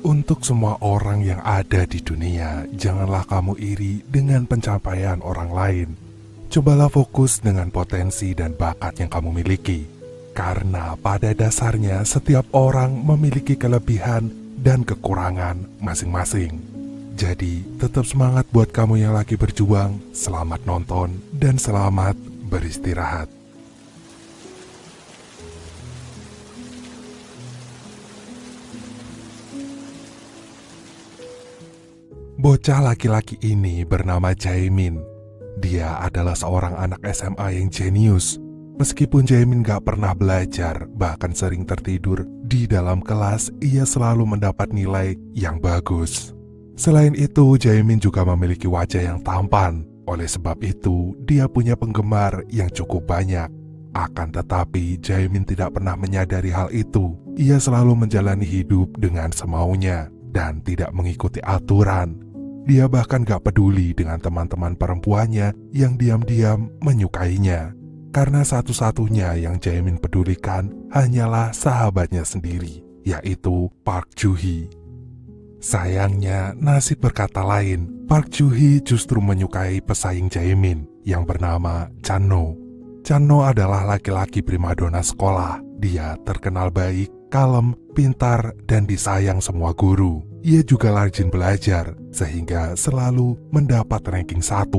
Untuk semua orang yang ada di dunia, janganlah kamu iri dengan pencapaian orang lain. Cobalah fokus dengan potensi dan bakat yang kamu miliki. Karena pada dasarnya setiap orang memiliki kelebihan dan kekurangan masing-masing. Jadi tetap semangat buat kamu yang lagi berjuang. Selamat nonton dan selamat beristirahat. Bocah laki-laki ini bernama Jaemin. Dia adalah seorang anak SMA yang jenius. Meskipun Jaemin gak pernah belajar, bahkan sering tertidur di dalam kelas, ia selalu mendapat nilai yang bagus. Selain itu, Jaemin juga memiliki wajah yang tampan. Oleh sebab itu, dia punya penggemar yang cukup banyak. Akan tetapi, Jaemin tidak pernah menyadari hal itu. Ia selalu menjalani hidup dengan semaunya dan tidak mengikuti aturan. Dia bahkan gak peduli dengan teman-teman perempuannya yang diam-diam menyukainya. Karena satu-satunya yang Jaemin pedulikan hanyalah sahabatnya sendiri, yaitu Park Joo-hee. Sayangnya, nasib berkata lain. Park Joo-hee justru menyukai pesaing Jaemin yang bernama Chan-no. Chan-no adalah laki-laki primadona sekolah. Dia terkenal baik, kalem, pintar, dan disayang semua guru. Ia juga rajin belajar, sehingga selalu mendapat ranking 1.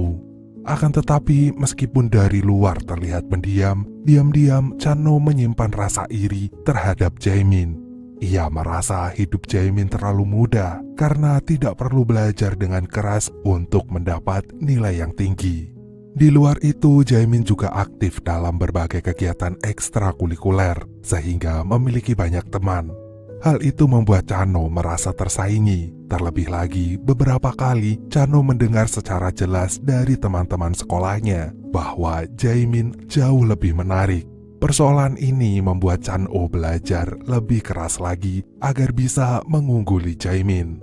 Akan tetapi, meskipun dari luar terlihat pendiam, diam-diam Chan-no menyimpan rasa iri terhadap Jaemin. Ia merasa hidup Jaemin terlalu mudah karena tidak perlu belajar dengan keras untuk mendapat nilai yang tinggi. Di luar itu, Jaemin juga aktif dalam berbagai kegiatan ekstrakurikuler, sehingga memiliki banyak teman. Hal itu membuat Chan-no merasa tersaingi. Terlebih lagi, beberapa kali Chan-no mendengar secara jelas dari teman-teman sekolahnya bahwa Jaemin jauh lebih menarik. Persoalan ini membuat Chan-no belajar lebih keras lagi agar bisa mengungguli Jaemin.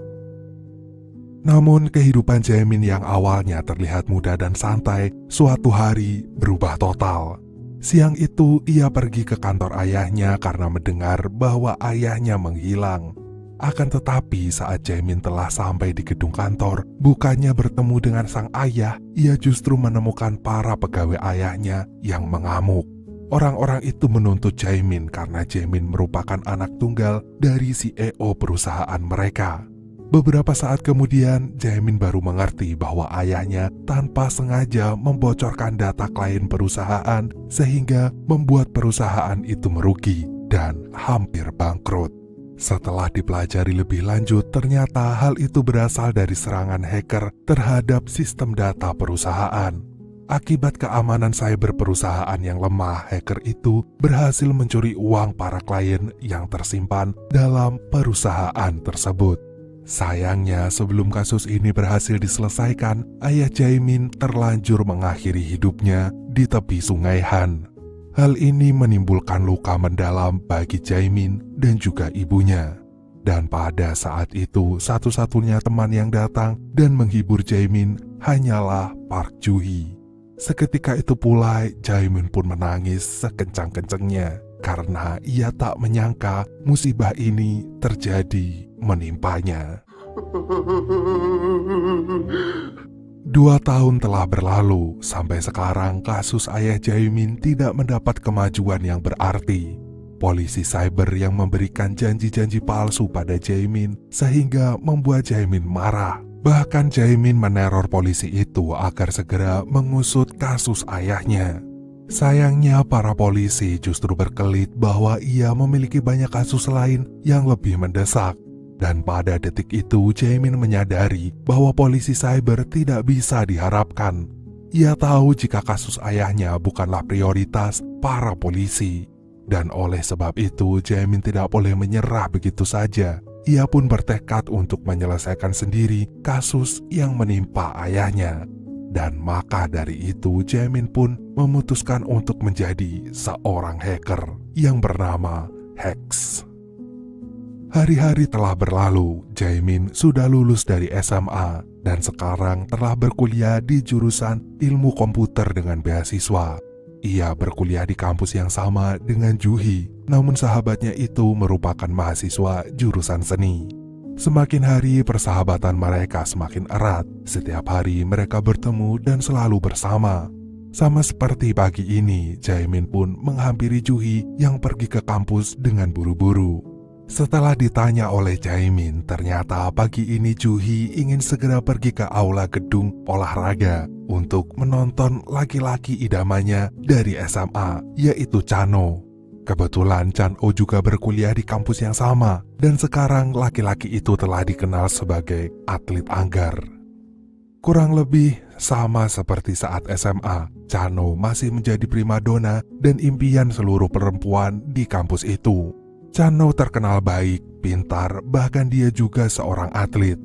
Namun kehidupan Jaemin yang awalnya terlihat mudah dan santai, suatu hari berubah total. Siang itu ia pergi ke kantor ayahnya karena mendengar bahwa ayahnya menghilang. Akan tetapi saat Jaemin telah sampai di gedung kantor, bukannya bertemu dengan sang ayah, ia justru menemukan para pegawai ayahnya yang mengamuk. Orang-orang itu menuntut Jaemin karena Jaemin merupakan anak tunggal dari CEO perusahaan mereka. Beberapa saat kemudian, Jaemin baru mengerti bahwa ayahnya tanpa sengaja membocorkan data klien perusahaan sehingga membuat perusahaan itu merugi dan hampir bangkrut. Setelah dipelajari lebih lanjut, ternyata hal itu berasal dari serangan hacker terhadap sistem data perusahaan. Akibat keamanan cyber perusahaan yang lemah, hacker itu berhasil mencuri uang para klien yang tersimpan dalam perusahaan tersebut. Sayangnya, sebelum kasus ini berhasil diselesaikan, ayah Jaemin terlanjur mengakhiri hidupnya di tepi sungai Han. Hal ini menimbulkan luka mendalam bagi Jaemin dan juga ibunya. Dan pada saat itu, satu-satunya teman yang datang dan menghibur Jaemin hanyalah Park Joo-hee. Seketika itu pula, Jaemin pun menangis sekencang-kencangnya karena ia tak menyangka musibah ini terjadi menimpanya. 2 tahun telah berlalu, sampai sekarang kasus ayah Jaemin tidak mendapat kemajuan yang berarti. Polisi cyber yang memberikan janji-janji palsu pada Jaemin sehingga membuat Jaemin marah. Bahkan Jaemin meneror polisi itu agar segera mengusut kasus ayahnya. Sayangnya para polisi justru berkelit bahwa ia memiliki banyak kasus lain yang lebih mendesak. Dan pada detik itu Jaemin menyadari bahwa polisi cyber tidak bisa diharapkan. Ia tahu jika kasus ayahnya bukanlah prioritas para polisi. Dan oleh sebab itu Jaemin tidak boleh menyerah begitu saja. Ia pun bertekad untuk menyelesaikan sendiri kasus yang menimpa ayahnya. Dan maka dari itu Jaemin pun memutuskan untuk menjadi seorang hacker yang bernama Hex. Hari-hari telah berlalu, Jaemin sudah lulus dari SMA dan sekarang telah berkuliah di jurusan ilmu komputer dengan beasiswa. Ia berkuliah di kampus yang sama dengan Joo-hee, namun sahabatnya itu merupakan mahasiswa jurusan seni. Semakin hari persahabatan mereka semakin erat. Setiap hari mereka bertemu dan selalu bersama. Sama seperti pagi ini, Jaemin pun menghampiri Juhi yang pergi ke kampus dengan buru-buru. Setelah ditanya oleh Jaemin, ternyata pagi ini Juhi ingin segera pergi ke aula gedung olahraga untuk menonton laki-laki idamannya dari SMA, yaitu Chano. Kebetulan Chan-Oh juga berkuliah di kampus yang sama, dan sekarang laki-laki itu telah dikenal sebagai atlet anggar. Kurang lebih sama seperti saat SMA, Chano masih menjadi primadona dan impian seluruh perempuan di kampus itu. Chano terkenal baik, pintar, bahkan dia juga seorang atlet.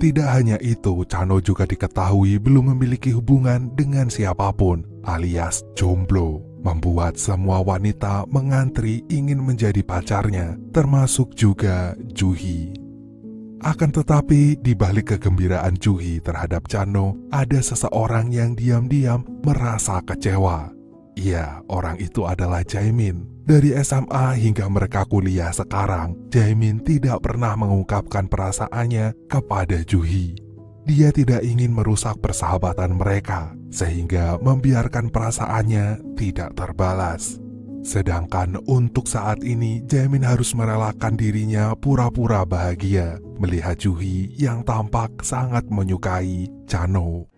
Tidak hanya itu, Chano juga diketahui belum memiliki hubungan dengan siapapun, alias jomblo, membuat semua wanita mengantri ingin menjadi pacarnya, termasuk juga Juhi. Akan tetapi, di balik kegembiraan Juhi terhadap Chano, ada seseorang yang diam-diam merasa kecewa. Iya, orang itu adalah Jaemin. Dari SMA hingga mereka kuliah sekarang, Jaemin tidak pernah mengungkapkan perasaannya kepada Juhi. Dia tidak ingin merusak persahabatan mereka, sehingga membiarkan perasaannya tidak terbalas. Sedangkan untuk saat ini, Jaemin harus merelakan dirinya pura-pura bahagia melihat Juhi yang tampak sangat menyukai Chano.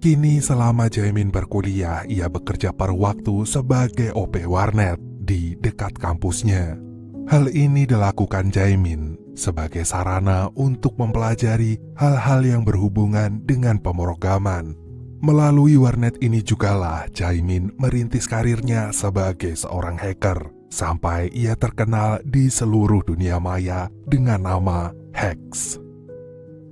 Kini selama Jaemin berkuliah, ia bekerja paruh waktu sebagai OP warnet di dekat kampusnya. Hal ini dilakukan Jaemin sebagai sarana untuk mempelajari hal-hal yang berhubungan dengan pemrograman. Melalui warnet ini jugalah Jaemin merintis karirnya sebagai seorang hacker, sampai ia terkenal di seluruh dunia maya dengan nama Hex.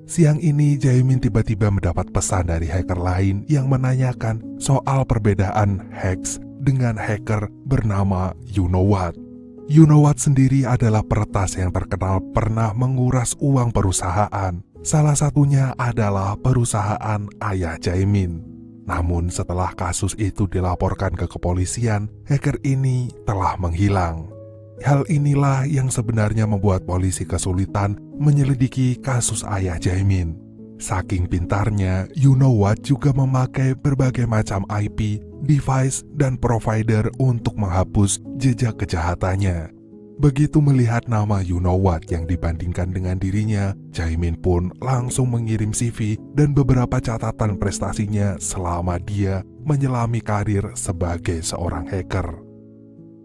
Siang ini Jaemin tiba-tiba mendapat pesan dari hacker lain yang menanyakan soal perbedaan Hex dengan hacker bernama You Know What. You Know What sendiri adalah peretas yang terkenal pernah menguras uang perusahaan. Salah satunya adalah perusahaan ayah Jaemin. Namun setelah kasus itu dilaporkan ke kepolisian, hacker ini telah menghilang. Hal inilah yang sebenarnya membuat polisi kesulitan menyelidiki kasus ayah Jaemin. Saking pintarnya, You Know What juga memakai berbagai macam IP, device, dan provider untuk menghapus jejak kejahatannya. Begitu melihat nama You Know What yang dibandingkan dengan dirinya, Jaemin pun langsung mengirim CV dan beberapa catatan prestasinya selama dia menyelami karir sebagai seorang hacker.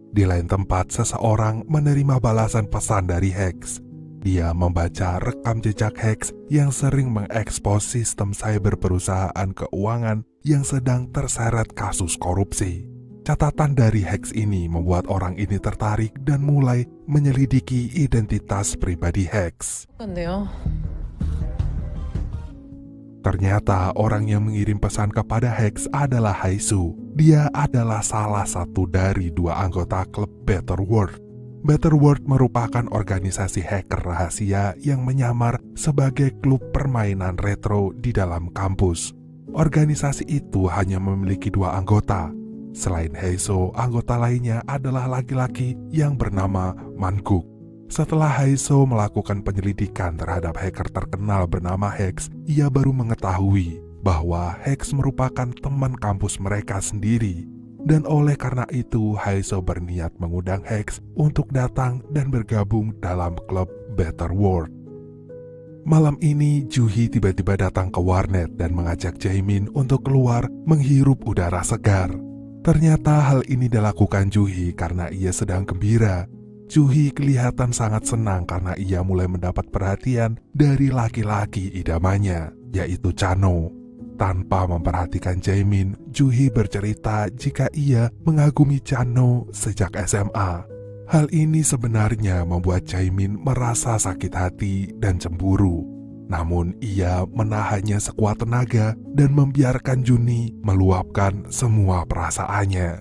Di lain tempat, seseorang menerima balasan pesan dari Hex. Dia membaca rekam jejak Hex yang sering mengekspos sistem cyber perusahaan keuangan yang sedang terseret kasus korupsi. Catatan dari Hex ini membuat orang ini tertarik dan mulai menyelidiki identitas pribadi Hex. Ternyata orang yang mengirim pesan kepada Hex adalah Haesu. Dia adalah salah satu dari 2 anggota klub Better World. Better World merupakan organisasi hacker rahasia yang menyamar sebagai klub permainan retro di dalam kampus. Organisasi itu hanya memiliki 2 anggota. Selain Haesu, anggota lainnya adalah laki-laki yang bernama Manguk. Setelah Haesu melakukan penyelidikan terhadap hacker terkenal bernama Hex, ia baru mengetahui bahwa Hex merupakan teman kampus mereka sendiri. Dan oleh karena itu, Haesu berniat mengundang Hex untuk datang dan bergabung dalam klub Better World. Malam ini, Juhi tiba-tiba datang ke warnet dan mengajak Jaemin untuk keluar menghirup udara segar. Ternyata hal ini dilakukan Juhi karena ia sedang gembira. Juhi kelihatan sangat senang karena ia mulai mendapat perhatian dari laki-laki idamannya, yaitu Chano. Tanpa memperhatikan Jaemin, Juhi bercerita jika ia mengagumi Chano sejak SMA. Hal ini sebenarnya membuat Jaemin merasa sakit hati dan cemburu. Namun ia menahannya sekuat tenaga dan membiarkan Juni meluapkan semua perasaannya.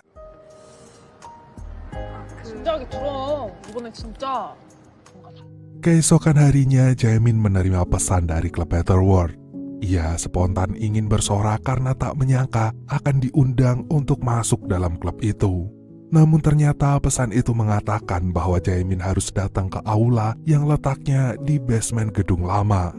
Keesokan harinya, Jaemin menerima pesan dari klub Better World. Ia spontan ingin bersorak karena tak menyangka akan diundang untuk masuk dalam klub itu. Namun ternyata pesan itu mengatakan bahwa Jaemin harus datang ke aula yang letaknya di basement gedung lama.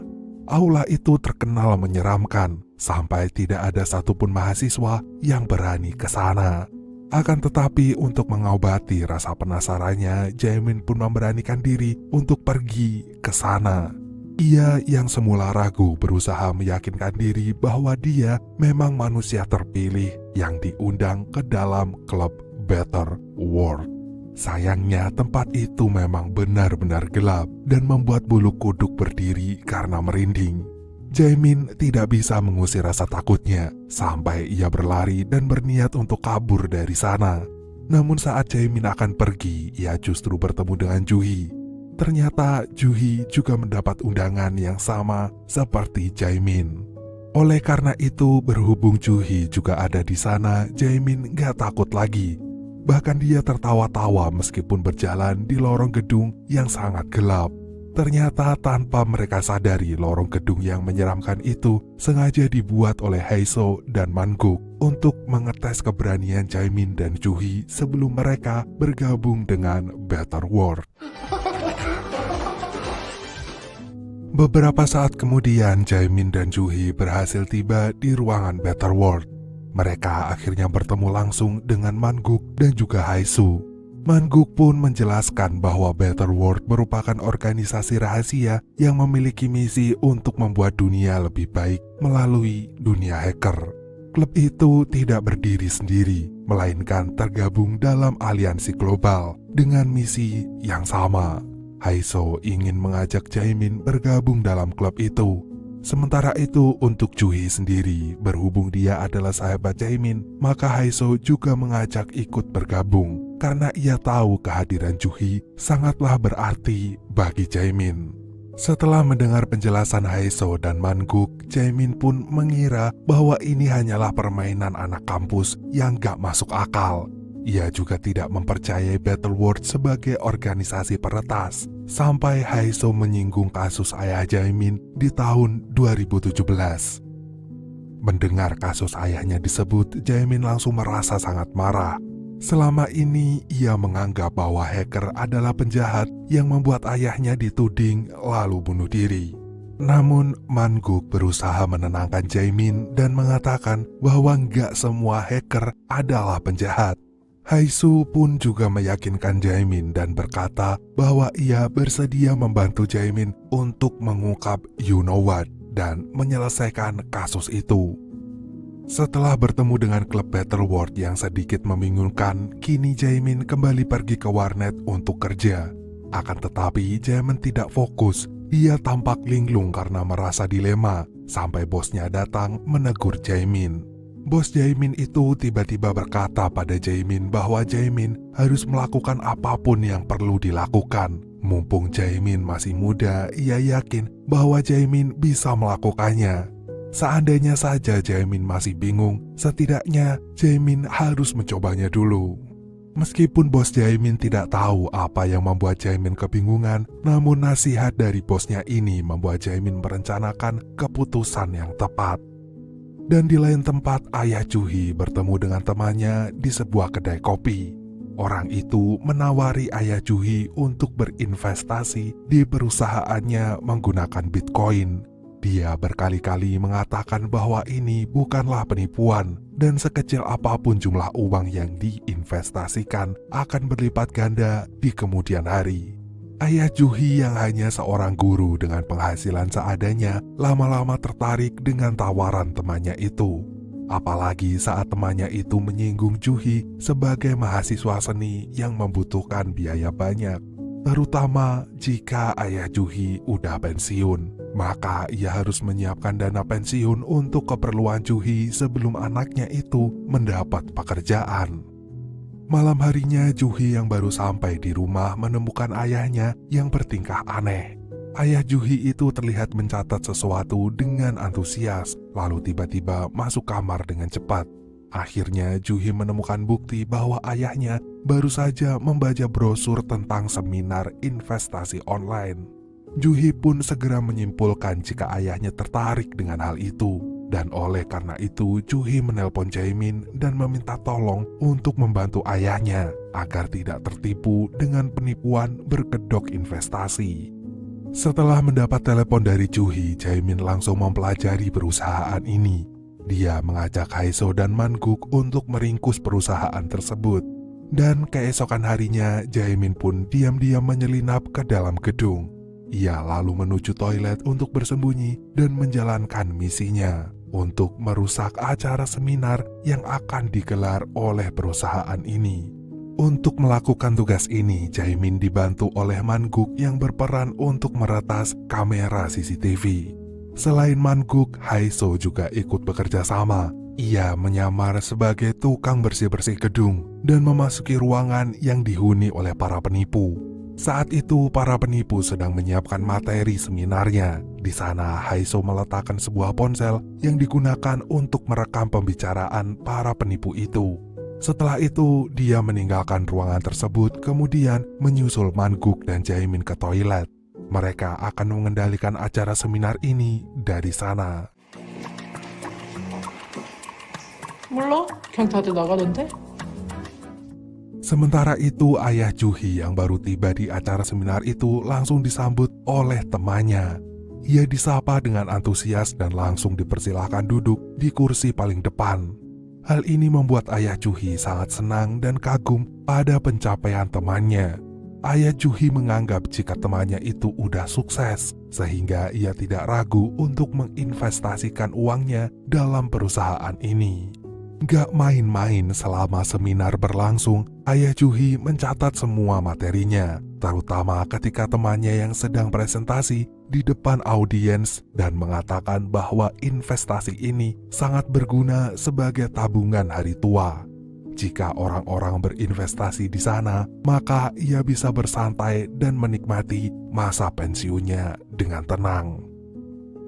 Aula itu terkenal menyeramkan, sampai tidak ada satupun mahasiswa yang berani ke sana. Akan tetapi untuk mengobati rasa penasarannya, Jaemin pun memberanikan diri untuk pergi ke sana. Ia yang semula ragu berusaha meyakinkan diri bahwa dia memang manusia terpilih yang diundang ke dalam klub Better World. Sayangnya tempat itu memang benar-benar gelap dan membuat bulu kuduk berdiri karena merinding. Jaemin tidak bisa mengusir rasa takutnya sampai ia berlari dan berniat untuk kabur dari sana. Namun saat Jaemin akan pergi, ia justru bertemu dengan Juhi. Ternyata Juhi juga mendapat undangan yang sama seperti Jaemin. Oleh karena itu, berhubung Juhi juga ada di sana, Jaemin gak takut lagi. Bahkan dia tertawa-tawa meskipun berjalan di lorong gedung yang sangat gelap. Ternyata tanpa mereka sadari, lorong gedung yang menyeramkan itu sengaja dibuat oleh Haeso dan Manguk untuk mengetes keberanian Jaemin dan Juhi sebelum mereka bergabung dengan Better World. Beberapa saat kemudian, Jaemin dan Juhi berhasil tiba di ruangan Better World. Mereka akhirnya bertemu langsung dengan Manguk dan juga Haeso. Manguk pun menjelaskan bahwa Better World merupakan organisasi rahasia yang memiliki misi untuk membuat dunia lebih baik melalui dunia hacker. Klub itu tidak berdiri sendiri, melainkan tergabung dalam aliansi global dengan misi yang sama. Haeso ingin mengajak Jaemin bergabung dalam klub itu. Sementara itu untuk Juhi sendiri, berhubung dia adalah sahabat Jaemin, maka Haeso juga mengajak ikut bergabung karena ia tahu kehadiran Juhi sangatlah berarti bagi Jaemin. Setelah mendengar penjelasan Haeso dan Manguk, Jaemin pun mengira bahwa ini hanyalah permainan anak kampus yang gak masuk akal. Ia juga tidak mempercayai Better World sebagai organisasi peretas, sampai Haeso menyinggung kasus ayah Jaemin di tahun 2017. Mendengar kasus ayahnya disebut, Jaemin langsung merasa sangat marah. Selama ini ia menganggap bahwa hacker adalah penjahat yang membuat ayahnya dituding lalu bunuh diri. Namun Manguk berusaha menenangkan Jaemin dan mengatakan bahwa nggak semua hacker adalah penjahat. Haeso pun juga meyakinkan Jaemin dan berkata bahwa ia bersedia membantu Jaemin untuk mengungkap You Know What dan menyelesaikan kasus itu. Setelah bertemu dengan klub Better World yang sedikit membingungkan, kini Jaemin kembali pergi ke warnet untuk kerja. Akan tetapi Jaemin tidak fokus, ia tampak linglung karena merasa dilema, sampai bosnya datang menegur Jaemin. Bos Jaemin itu tiba-tiba berkata pada Jaemin bahwa Jaemin harus melakukan apapun yang perlu dilakukan. Mumpung Jaemin masih muda, ia yakin bahwa Jaemin bisa melakukannya. Seandainya saja Jaemin masih bingung, setidaknya Jaemin harus mencobanya dulu. Meskipun bos Jaemin tidak tahu apa yang membuat Jaemin kebingungan, namun nasihat dari bosnya ini membuat Jaemin merencanakan keputusan yang tepat. Dan di lain tempat, ayah Juhi bertemu dengan temannya di sebuah kedai kopi. Orang itu menawari ayah Juhi untuk berinvestasi di perusahaannya menggunakan Bitcoin. Dia berkali-kali mengatakan bahwa ini bukanlah penipuan dan sekecil apapun jumlah uang yang diinvestasikan akan berlipat ganda di kemudian hari. Ayah Juhi yang hanya seorang guru dengan penghasilan seadanya lama-lama tertarik dengan tawaran temannya itu. Apalagi saat temannya itu menyinggung Juhi sebagai mahasiswa seni yang membutuhkan biaya banyak. Terutama jika ayah Juhi udah pensiun, maka ia harus menyiapkan dana pensiun untuk keperluan Juhi sebelum anaknya itu mendapat pekerjaan. Malam harinya Juhi yang baru sampai di rumah menemukan ayahnya yang bertingkah aneh. Ayah Juhi itu terlihat mencatat sesuatu dengan antusias, lalu tiba-tiba masuk kamar dengan cepat. Akhirnya Juhi menemukan bukti bahwa ayahnya baru saja membaca brosur tentang seminar investasi online. Juhi pun segera menyimpulkan jika ayahnya tertarik dengan hal itu. Dan oleh karena itu, Juhi menelpon Jaemin dan meminta tolong untuk membantu ayahnya agar tidak tertipu dengan penipuan berkedok investasi. Setelah mendapat telepon dari Juhi, Jaemin langsung mempelajari perusahaan ini. Dia mengajak Haeseo dan Manguk untuk meringkus perusahaan tersebut. Dan keesokan harinya, Jaemin pun diam-diam menyelinap ke dalam gedung. Ia lalu menuju toilet untuk bersembunyi dan menjalankan misinya untuk merusak acara seminar yang akan digelar oleh perusahaan ini. Untuk melakukan tugas ini, Jaemin dibantu oleh Manguk yang berperan untuk meretas kamera CCTV. Selain Manguk, Haeseo juga ikut bekerja sama. Ia menyamar sebagai tukang bersih-bersih gedung dan memasuki ruangan yang dihuni oleh para penipu. Saat itu, para penipu sedang menyiapkan materi seminarnya. Di sana, Haeseo meletakkan sebuah ponsel yang digunakan untuk merekam pembicaraan para penipu itu. Setelah itu, dia meninggalkan ruangan tersebut, kemudian menyusul Manguk dan Jaemin ke toilet. Mereka akan mengendalikan acara seminar ini dari sana. 몰라? 그냥 다들 나가던데? Sementara itu, ayah Juhi yang baru tiba di acara seminar itu langsung disambut oleh temannya. Ia disapa dengan antusias dan langsung dipersilahkan duduk di kursi paling depan. Hal ini membuat ayah Juhi sangat senang dan kagum pada pencapaian temannya. Ayah Juhi menganggap jika temannya itu udah sukses, sehingga ia tidak ragu untuk menginvestasikan uangnya dalam perusahaan ini. Gak main-main selama seminar berlangsung, ayah Juhi mencatat semua materinya, terutama ketika temannya yang sedang presentasi di depan audiens dan mengatakan bahwa investasi ini sangat berguna sebagai tabungan hari tua. Jika orang-orang berinvestasi di sana, maka ia bisa bersantai dan menikmati masa pensiunnya dengan tenang.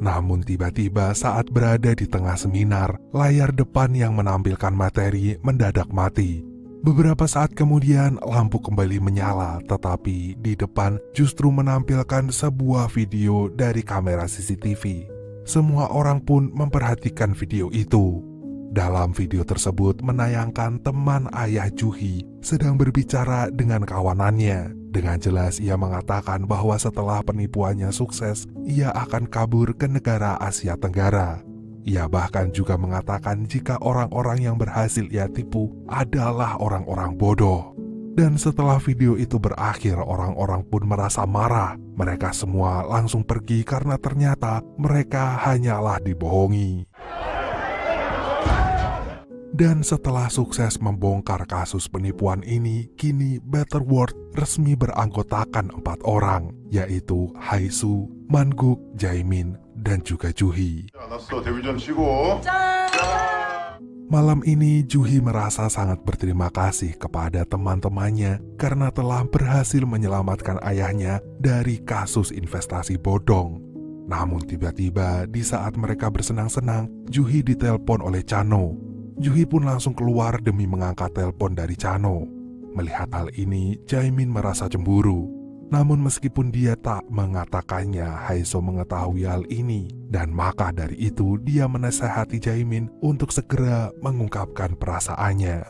Namun tiba-tiba saat berada di tengah seminar, layar depan yang menampilkan materi mendadak mati. Beberapa saat kemudian lampu kembali menyala, tetapi di depan justru menampilkan sebuah video dari kamera CCTV. Semua orang pun memperhatikan video itu. Dalam video tersebut menayangkan teman ayah Juhi sedang berbicara dengan kawanannya. Dengan jelas ia mengatakan bahwa setelah penipuannya sukses, ia akan kabur ke negara Asia Tenggara. Ia bahkan juga mengatakan jika orang-orang yang berhasil ia tipu adalah orang-orang bodoh. Dan setelah video itu berakhir, orang-orang pun merasa marah. Mereka semua langsung pergi karena ternyata mereka hanyalah dibohongi. Dan setelah sukses membongkar kasus penipuan ini, kini Better World resmi beranggotakan 4 orang, yaitu Haeseo, Manguk, Jaemin, dan juga Juhi. Malam ini Juhi merasa sangat berterima kasih kepada teman-temannya karena telah berhasil menyelamatkan ayahnya dari kasus investasi bodong. Namun tiba-tiba di saat mereka bersenang-senang, Juhi ditelepon oleh Chano. Juhi pun langsung keluar demi mengangkat telepon dari Chano. Melihat hal ini, Jaemin merasa cemburu. Namun meskipun dia tak mengatakannya, Haeseo mengetahui hal ini. Dan maka dari itu dia menasihati Jaemin untuk segera mengungkapkan perasaannya.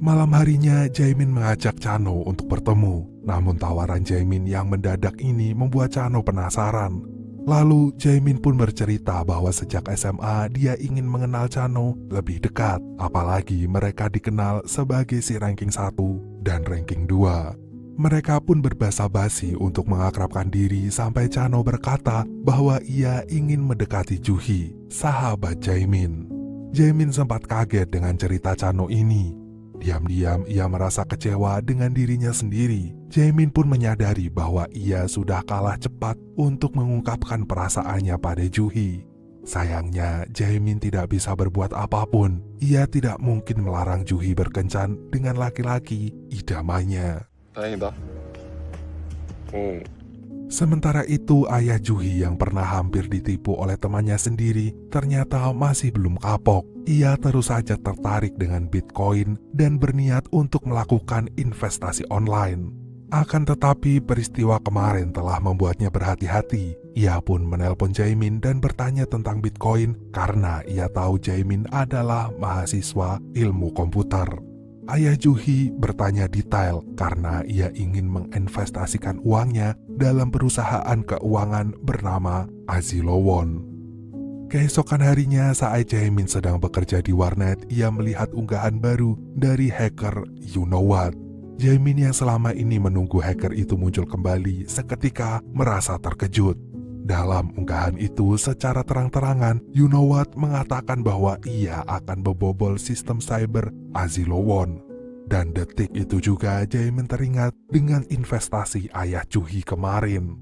Malam harinya, Jaemin mengajak Chano untuk bertemu. Namun tawaran Jaemin yang mendadak ini membuat Chano penasaran. Lalu Jaemin pun bercerita bahwa sejak SMA dia ingin mengenal Chano lebih dekat, apalagi mereka dikenal sebagai si ranking 1 dan ranking 2. Mereka pun berbasa-basi untuk mengakrabkan diri sampai Chano berkata bahwa ia ingin mendekati Juhi, sahabat Jaemin. Jaemin sempat kaget dengan cerita Chano ini. Diam-diam ia merasa kecewa dengan dirinya sendiri. Jaemin pun menyadari bahwa ia sudah kalah cepat untuk mengungkapkan perasaannya pada Juhi. Sayangnya, Jaemin tidak bisa berbuat apapun. Ia tidak mungkin melarang Juhi berkencan dengan laki-laki idamannya. 다행이다. Sementara itu, ayah Juhi yang pernah hampir ditipu oleh temannya sendiri ternyata masih belum kapok. Ia terus saja tertarik dengan Bitcoin dan berniat untuk melakukan investasi online. Akan tetapi peristiwa kemarin telah membuatnya berhati-hati. Ia pun menelpon Jaemin dan bertanya tentang Bitcoin karena ia tahu Jaemin adalah mahasiswa ilmu komputer. Ayah Juhi bertanya detail karena ia ingin menginvestasikan uangnya dalam perusahaan keuangan bernama Azilowon. Keesokan harinya saat Jaemin sedang bekerja di warnet, ia melihat unggahan baru dari hacker You Know What. Jaemin yang selama ini menunggu hacker itu muncul kembali seketika merasa terkejut. Dalam unggahan itu secara terang-terangan, You Know What mengatakan bahwa ia akan membobol sistem cyber Azilowon. Dan detik itu juga Jaemin teringat dengan investasi ayah Juhi kemarin.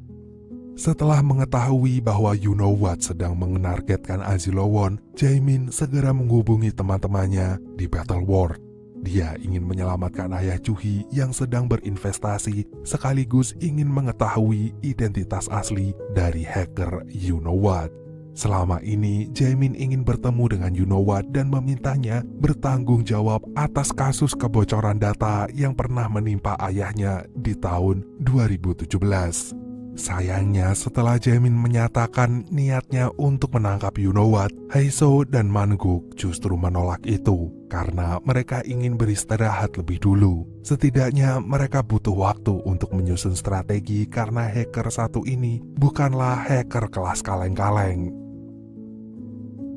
Setelah mengetahui bahwa You Know What sedang menargetkan Azilowon, Jaemin segera menghubungi teman-temannya di Battle World. Dia ingin menyelamatkan ayah Juhi yang sedang berinvestasi sekaligus ingin mengetahui identitas asli dari hacker You Know What. Selama ini, Jaemin ingin bertemu dengan You Know What dan memintanya bertanggung jawab atas kasus kebocoran data yang pernah menimpa ayahnya di tahun 2017. Sayangnya setelah Jaemin menyatakan niatnya untuk menangkap You Know What, Haeseo dan Manguk justru menolak itu karena mereka ingin beristirahat lebih dulu. Setidaknya mereka butuh waktu untuk menyusun strategi karena hacker satu ini bukanlah hacker kelas kaleng-kaleng.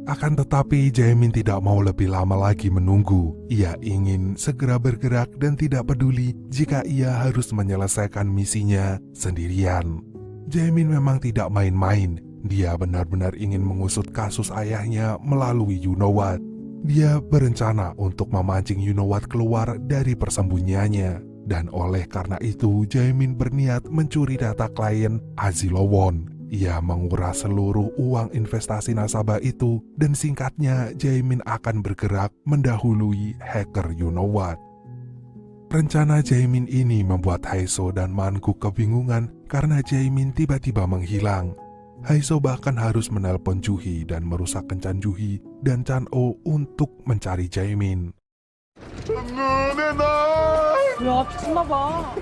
Akan tetapi Jaemin tidak mau lebih lama lagi menunggu. Ia ingin segera bergerak dan tidak peduli jika ia harus menyelesaikan misinya sendirian. Jaemin memang tidak main-main. Dia benar-benar ingin mengusut kasus ayahnya melalui You Know What. Dia berencana untuk memancing You Know What keluar dari persembunyiannya. Dan oleh karena itu, Jaemin berniat mencuri data klien Azilowon. Ia menguras seluruh uang investasi nasabah itu dan singkatnya Jaemin akan bergerak mendahului hacker You Know What. Rencana Jaemin ini membuat Haeseo dan Manguk kebingungan karena Jaemin tiba-tiba menghilang. Haeseo bahkan harus menelpon Juhi dan merusak kencan Juhi dan Chan-oh untuk mencari Jaemin. 야, 미쳤나봐.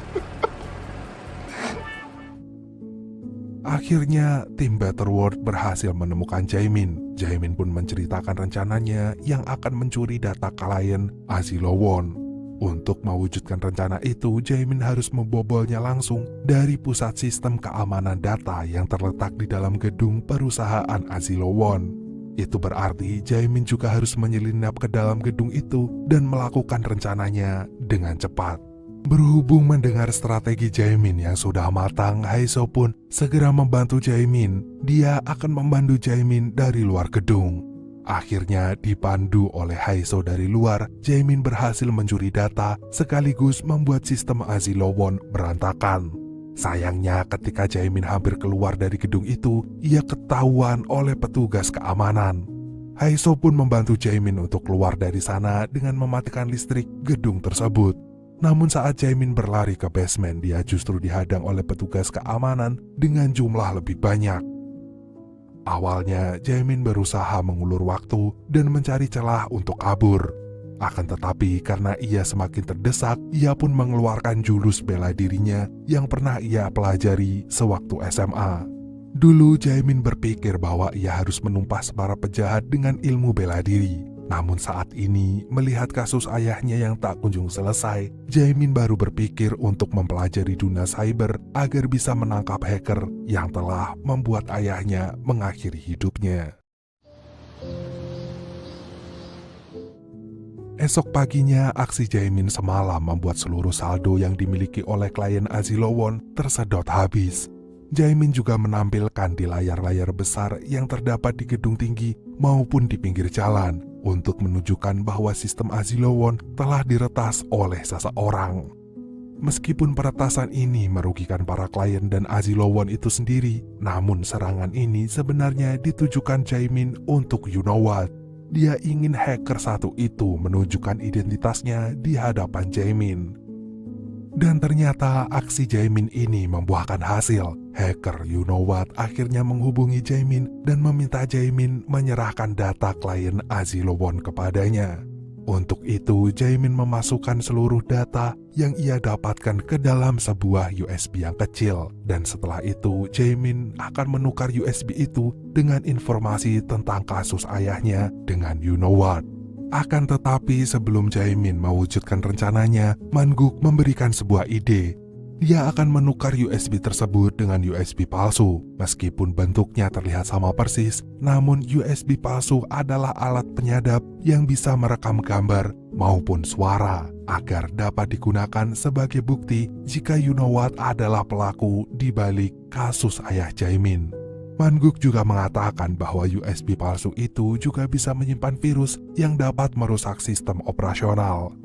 Akhirnya, tim Battle World berhasil menemukan Jaemin. Jaemin pun menceritakan rencananya yang akan mencuri data klien Azilowon. Untuk mewujudkan rencana itu, Jaemin harus membobolnya langsung dari pusat sistem keamanan data yang terletak di dalam gedung perusahaan Azilowon. Itu berarti Jaemin juga harus menyelinap ke dalam gedung itu dan melakukan rencananya dengan cepat. Berhubung mendengar strategi Jaemin yang sudah matang, Haeseo pun segera membantu Jaemin. Dia akan membantu Jaemin dari luar gedung. Akhirnya dipandu oleh Haeseo dari luar, Jaemin berhasil mencuri data sekaligus membuat sistem Azilowon berantakan. Sayangnya ketika Jaemin hampir keluar dari gedung itu, ia ketahuan oleh petugas keamanan. Haeseo pun membantu Jaemin untuk keluar dari sana dengan mematikan listrik gedung tersebut. Namun saat Jaemin berlari ke basement, dia justru dihadang oleh petugas keamanan dengan jumlah lebih banyak. Awalnya, Jaemin berusaha mengulur waktu dan mencari celah untuk kabur. Akan tetapi karena ia semakin terdesak, ia pun mengeluarkan jurus bela dirinya yang pernah ia pelajari sewaktu SMA. Dulu Jaemin berpikir bahwa ia harus menumpas para penjahat dengan ilmu bela diri. Namun saat ini, melihat kasus ayahnya yang tak kunjung selesai, Jaemin baru berpikir untuk mempelajari dunia cyber agar bisa menangkap hacker yang telah membuat ayahnya mengakhiri hidupnya. Esok paginya, aksi Jaemin semalam membuat seluruh saldo yang dimiliki oleh klien Azilowon tersedot habis. Jaemin juga menampilkan di layar-layar besar yang terdapat di gedung tinggi maupun di pinggir jalan untuk menunjukkan bahwa sistem Azilowon telah diretas oleh seseorang. Meskipun peretasan ini merugikan para klien dan Azilowon itu sendiri, namun serangan ini sebenarnya ditujukan Jaemin untuk You Know What. Dia ingin hacker satu itu menunjukkan identitasnya di hadapan Jaemin. Dan ternyata aksi Jaemin ini membuahkan hasil. Hacker You Know What akhirnya menghubungi Jaemin dan meminta Jaemin menyerahkan data klien Azilowon kepadanya. Untuk itu, Jaemin memasukkan seluruh data yang ia dapatkan ke dalam sebuah USB yang kecil. Dan setelah itu, Jaemin akan menukar USB itu dengan informasi tentang kasus ayahnya dengan You Know What. Akan tetapi sebelum Jaemin mewujudkan rencananya, Man-guk memberikan sebuah ide. Dia akan menukar USB tersebut dengan USB palsu. Meskipun bentuknya terlihat sama persis, namun USB palsu adalah alat penyadap yang bisa merekam gambar maupun suara agar dapat digunakan sebagai bukti jika You Know What adalah pelaku di balik kasus ayah Jaemin. Man-guk juga mengatakan bahwa USB palsu itu juga bisa menyimpan virus yang dapat merusak sistem operasional.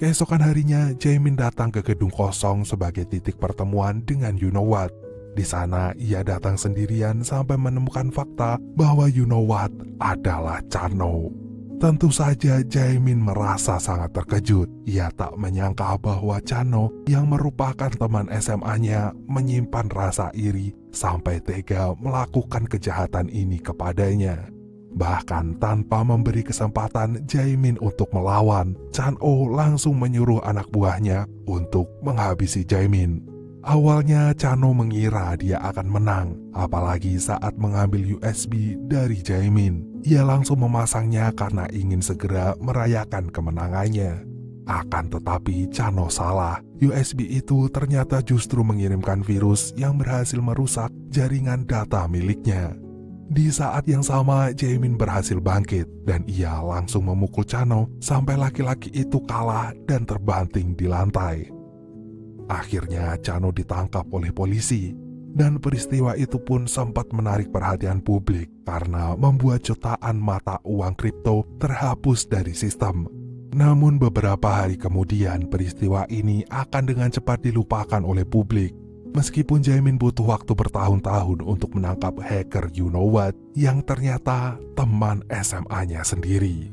Keesokan harinya, Jaemin datang ke gedung kosong sebagai titik pertemuan dengan You Know What. Di sana, ia datang sendirian sampai menemukan fakta bahwa You Know What adalah Chan-no. Tentu saja Jaemin merasa sangat terkejut. Ia tak menyangka bahwa Chan-no yang merupakan teman SMA-nya menyimpan rasa iri sampai tega melakukan kejahatan ini kepadanya. Bahkan tanpa memberi kesempatan Jaemin untuk melawan, Chan-oh langsung menyuruh anak buahnya untuk menghabisi Jaemin. Awalnya Chan-oh mengira dia akan menang, apalagi saat mengambil USB dari Jaemin. Ia langsung memasangnya karena ingin segera merayakan kemenangannya. Akan tetapi Chan-oh salah, USB itu ternyata justru mengirimkan virus yang berhasil merusak jaringan data miliknya. Di saat yang sama, Jaemin berhasil bangkit dan ia langsung memukul Chan-oh sampai laki-laki itu kalah dan terbanting di lantai. Akhirnya Chan-oh ditangkap oleh polisi dan peristiwa itu pun sempat menarik perhatian publik karena membuat jutaan mata uang kripto terhapus dari sistem. Namun beberapa hari kemudian peristiwa ini akan dengan cepat dilupakan oleh publik. Meskipun Jaemin butuh waktu bertahun-tahun untuk menangkap hacker You Know What yang ternyata teman SMA-nya sendiri.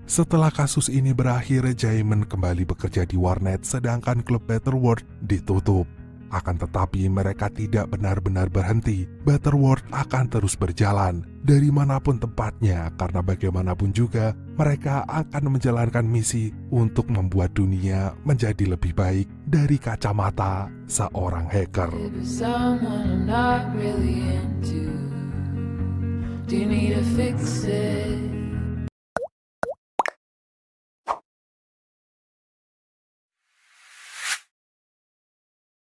Setelah kasus ini berakhir, Jaemin kembali bekerja di warnet sedangkan klub Better World ditutup. Akan tetapi mereka tidak benar-benar berhenti. Better World akan terus berjalan dari manapun tempatnya karena bagaimanapun juga mereka akan menjalankan misi untuk membuat dunia menjadi lebih baik dari kacamata seorang hacker. Do you need to fix it?